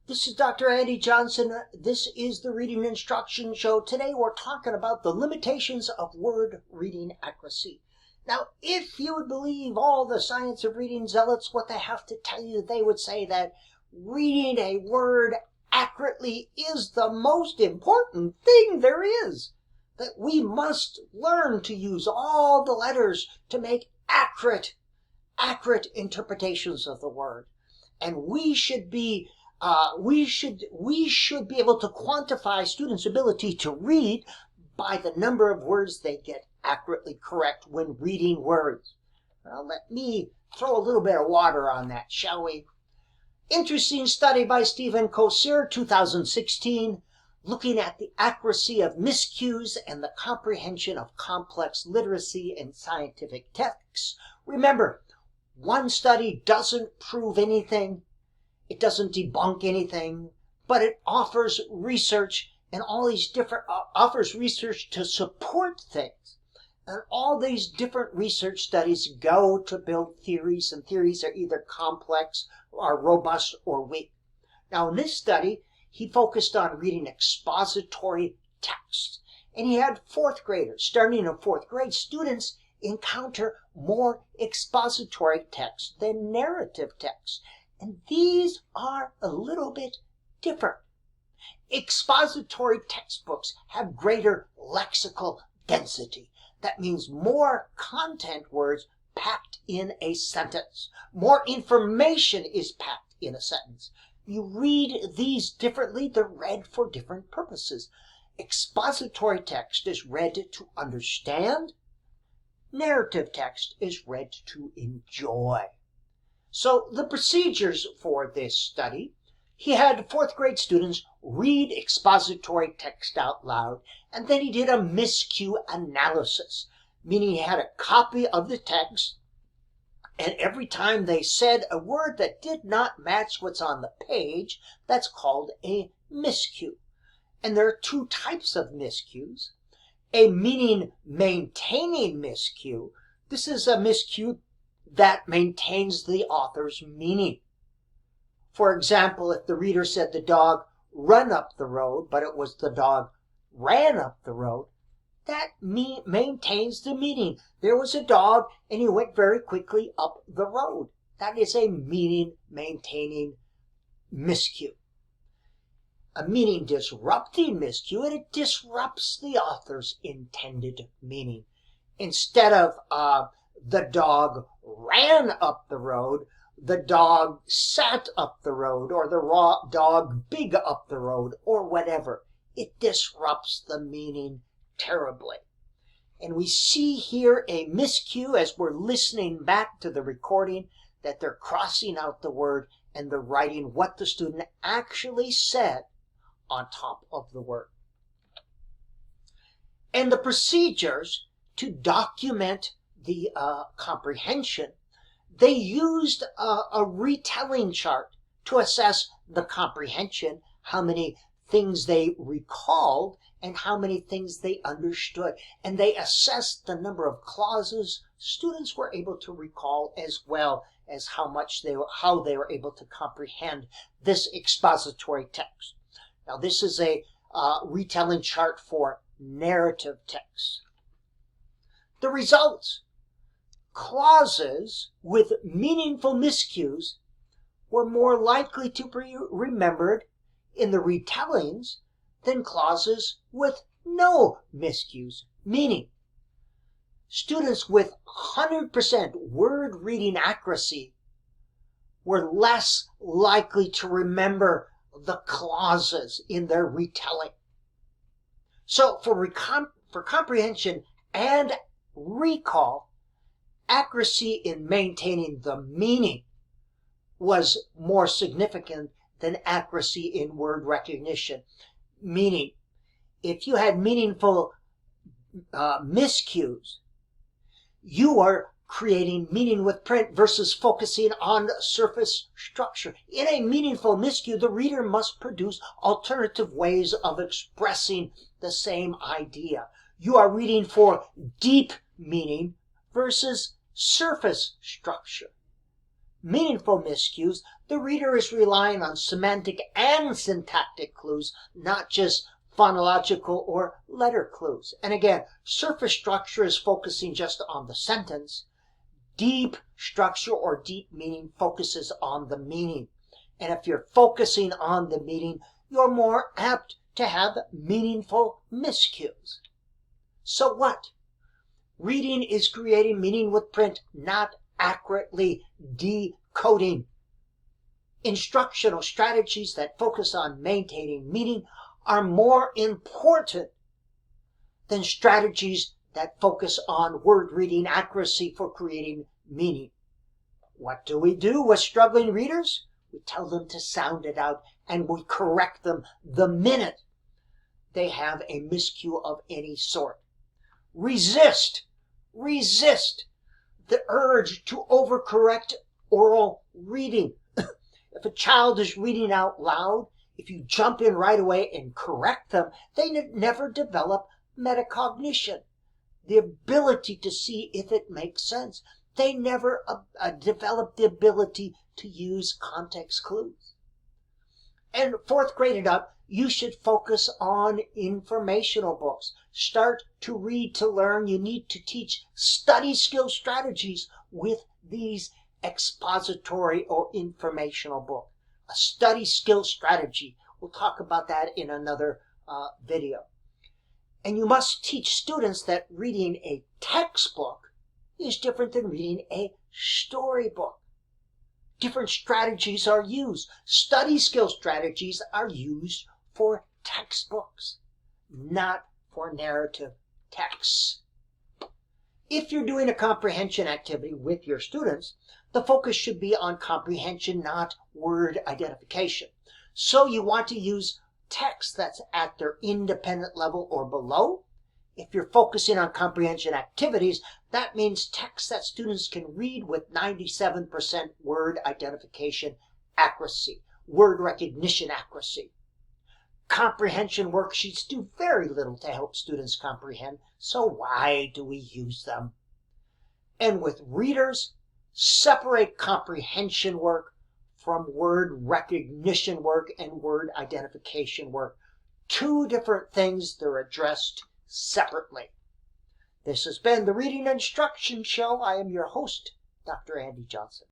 This is Dr. Andy Johnson. This is the Reading Instruction Show. Today we're talking about the limitations of word reading accuracy. Now, if you would believe all the science of reading zealots, what they have to tell you, they would say that reading a word accurately is the most important thing there is. That we must learn to use all the letters to make accurate interpretations of the word. And we should be able to quantify students' ability to read by the number of words they get accurately correct when reading words. Well, let me throw a little bit of water on that, shall we? Interesting study by Stephen Kosir, 2016, looking at the accuracy of miscues and the comprehension of complex literacy and scientific texts. Remember, one study doesn't prove anything. It doesn't debunk anything, but it offers research and all these different offers research to support things. And all these different research studies go to build theories, and theories are either complex or robust or weak. Now, in this study, he focused on reading expository text, and he had fourth graders. Starting in fourth grade, students encounter more expository text than narrative text. And these are a little bit different. Expository textbooks have greater lexical density. That means more content words packed in a sentence. More information is packed in a sentence. You read these differently. They're read for different purposes. Expository text is read to understand. Narrative text is read to enjoy. So the procedures for this study, he had fourth grade students read expository text out loud, and then he did a miscue analysis, meaning he had a copy of the text, and every time they said a word that did not match what's on the page, that's called a miscue. And there are two types of miscues. A meaning-maintaining miscue. This is a miscue that maintains the author's meaning. For example, if the reader said the dog run up the road, but it was the dog ran up the road, that maintains the meaning. There was a dog and he went very quickly up the road. That is a meaning-maintaining miscue. A meaning-disrupting miscue, and it disrupts the author's intended meaning. Instead of the dog ran up the road, the dog sat up the road, or the dog big up the road, or whatever. It disrupts the meaning terribly. And we see here a miscue as we're listening back to the recording that they're crossing out the word and they're writing what the student actually said on top of the word. And the procedures to document the comprehension, they used a retelling chart to assess the comprehension, how many things they recalled and how many things they understood. And they assessed the number of clauses students were able to recall, as well as how they were able to comprehend this expository text. Now, this is a retelling chart for narrative text. The results: clauses with meaningful miscues were more likely to be remembered in the retellings than clauses with no miscues, meaning students with 100% word reading accuracy were less likely to remember the clauses in their retelling. So for comprehension and recall, accuracy in maintaining the meaning was more significant than accuracy in word recognition. Meaning, if you had meaningful miscues, you are creating meaning with print versus focusing on surface structure. In a meaningful miscue, the reader must produce alternative ways of expressing the same idea. You are reading for deep meaning versus surface structure. Meaningful miscues, The reader is relying on semantic and syntactic clues, not just phonological or letter clues. And again, surface structure is focusing just on the sentence. Deep structure or deep meaning focuses on the meaning. And if you're focusing on the meaning, you're more apt to have meaningful miscues. So what? Reading is creating meaning with print, not accurately decoding. Instructional strategies that focus on maintaining meaning are more important than strategies that focus on word reading accuracy for creating meaning. What do we do with struggling readers? We tell them to sound it out, and we correct them the minute they have a miscue of any sort. Resist the urge to overcorrect oral reading. If a child is reading out loud, if you jump in right away and correct them, they never develop metacognition, the ability to see if it makes sense. They never develop the ability to use context clues. And fourth grade and up, you should focus on informational books. Start to read to learn. You need to teach study skill strategies with these expository or informational book. A study skill strategy. We'll talk about that in another video. And you must teach students that reading a textbook is different than reading a storybook. Different strategies are used. Study skill strategies are used for textbooks, not for narrative texts. If you're doing a comprehension activity with your students, the focus should be on comprehension, not word identification. So you want to use text that's at their independent level or below. If you're focusing on comprehension activities, that means text that students can read with 97% word identification accuracy, word recognition accuracy. Comprehension worksheets do very little to help students comprehend, so why do we use them? And with readers, separate comprehension work from word recognition work and word identification work. Two different things, they're addressed separately. This has been the Reading Instruction Show. I am your host, Dr. Andy Johnson.